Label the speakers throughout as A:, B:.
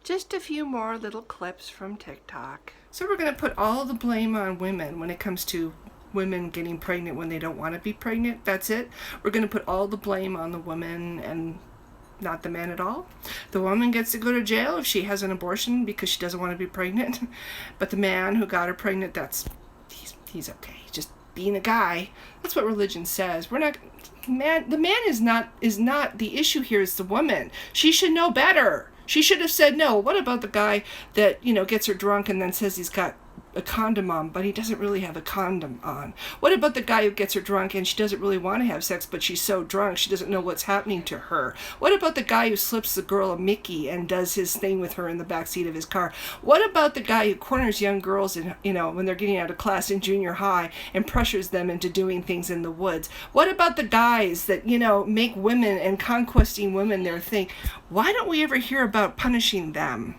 A: Just a few more little clips from TikTok. So we're going to put all the blame on women when it comes to women getting pregnant when they don't want to be pregnant. That's it. We're going to put all the blame on the woman and not the man at all. The woman gets to go to jail if she has an abortion because she doesn't want to be pregnant. But the man who got her pregnant, he's okay. Just being a guy. That's what religion says. We're not the man is not the issue here. Is the woman. She should know better. She should have said no. What about the guy that, gets her drunk and then says he's got a condom on, but he doesn't really have a condom on? What about the guy who gets her drunk and she doesn't really want to have sex, but she's so drunk she doesn't know what's happening to her? What about the guy who slips the girl a Mickey and does his thing with her in the backseat of his car? What about the guy who corners young girls in, when they're getting out of class in junior high and pressures them into doing things in the woods? What about the guys that, make women and conquesting women their thing? Why don't we ever hear about punishing them?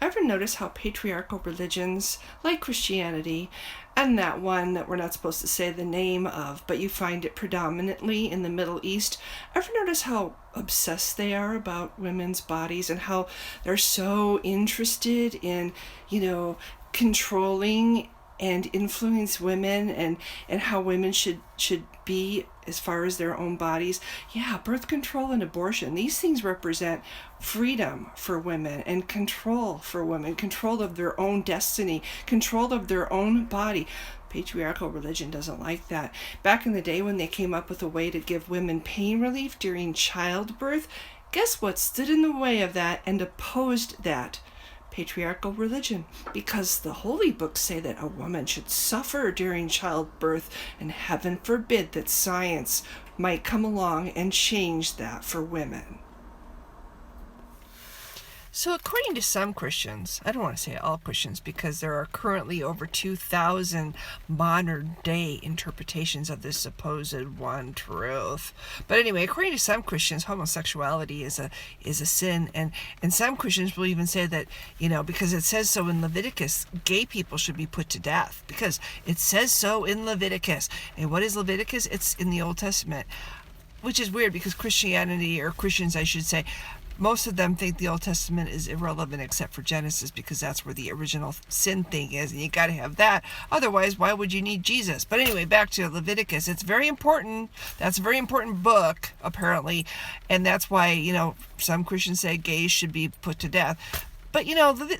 A: Ever notice how patriarchal religions, like Christianity, and that one that we're not supposed to say the name of, but you find it predominantly in the Middle East, ever notice how obsessed they are about women's bodies and how they're so interested in, controlling and influence women and how women should be as far as their own bodies? Yeah, birth control and abortion. These things represent freedom for women and control for women, control of their own destiny, control of their own body. Patriarchal religion doesn't like that. Back in the day when they came up with a way to give women pain relief during childbirth, guess what stood in the way of that and opposed that? Patriarchal religion, because the holy books say that a woman should suffer during childbirth, and heaven forbid that science might come along and change that for women. So according to some Christians, I don't want to say all Christians because there are currently over 2,000 modern day interpretations of this supposed one truth. But anyway, according to some Christians, homosexuality is a sin, and some Christians will even say that, because it says so in Leviticus, gay people should be put to death because it says so in Leviticus. And what is Leviticus? It's in the Old Testament, which is weird because Christianity, or Christians I should say, most of them think the Old Testament is irrelevant except for Genesis because that's where the original sin thing is, and you got to have that. Otherwise, why would you need Jesus? But anyway, back to Leviticus. It's very important. That's a very important book, apparently, and that's why, some Christians say gays should be put to death. But,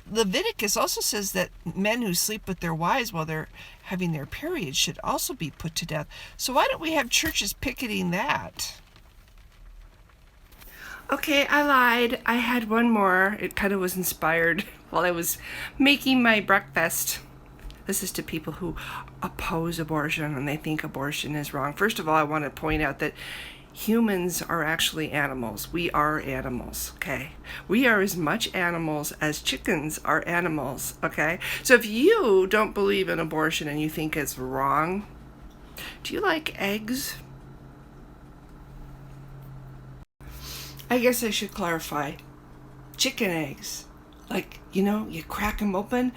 A: Leviticus also says that men who sleep with their wives while they're having their period should also be put to death. So why don't we have churches picketing that? Okay, I lied. I had one more. It kind of was inspired while I was making my breakfast. This is to people who oppose abortion and they think abortion is wrong. First of all, I want to point out that humans are actually animals. We are animals, okay? We are as much animals as chickens are animals, okay? So if you don't believe in abortion and you think it's wrong, do you like eggs? I guess I should clarify. Chicken eggs. Like, you crack them open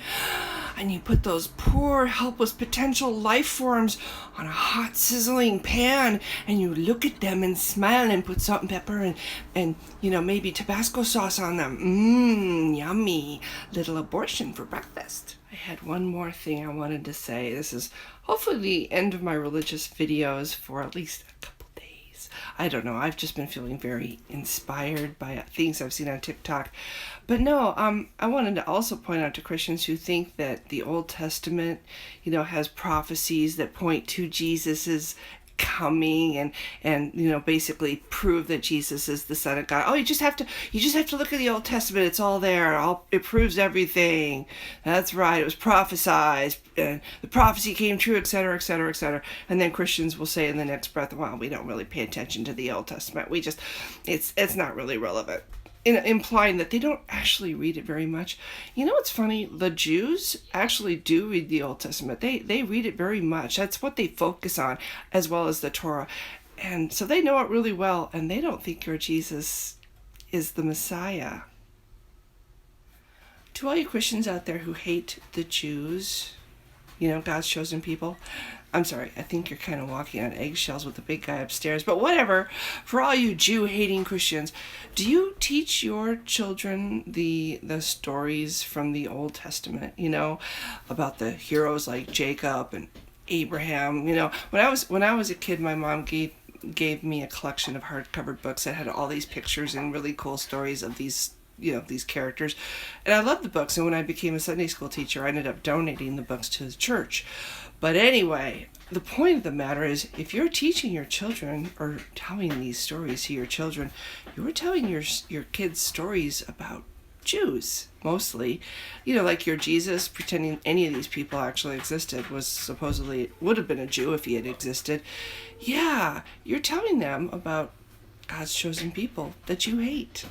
A: and you put those poor, helpless potential life forms on a hot, sizzling pan and you look at them and smile and put salt and pepper and maybe Tabasco sauce on them. Yummy. Little abortion for breakfast. I had one more thing I wanted to say. This is hopefully the end of my religious videos for at least a couple days. I don't know. I've just been feeling very inspired by things I've seen on TikTok. But no, I wanted to also point out to Christians who think that the Old Testament, has prophecies that point to Jesus's coming and basically prove that Jesus is the Son of God. Oh, you just have to look at the Old Testament. It's all there. It proves everything. That's right. It was prophesied, and the prophecy came true, etc., etc., etc. And then Christians will say in the next breath, "Well, we don't really pay attention to the Old Testament. It's not really relevant." Implying that they don't actually read it very much. What's funny? The Jews actually do read the Old Testament. They read it very much. That's what they focus on, as well as the Torah. And so they know it really well, and they don't think your Jesus is the Messiah. To all you Christians out there who hate the Jews, God's chosen people, I'm sorry, I think you're kind of walking on eggshells with the big guy upstairs, but whatever. For all you Jew-hating Christians, do you teach your children the stories from the Old Testament, about the heroes like Jacob and Abraham? When I was a kid, my mom gave me a collection of hardcover books that had all these pictures and really cool stories of these characters, and I loved the books. And when I became a Sunday school teacher, I ended up donating the books to the church. But anyway, the point of the matter is, if you're teaching your children or telling these stories to your children, you're telling your kids stories about Jews, mostly. Like your Jesus, pretending any of these people actually existed, would have been a Jew if he had existed. Yeah, you're telling them about God's chosen people that you hate.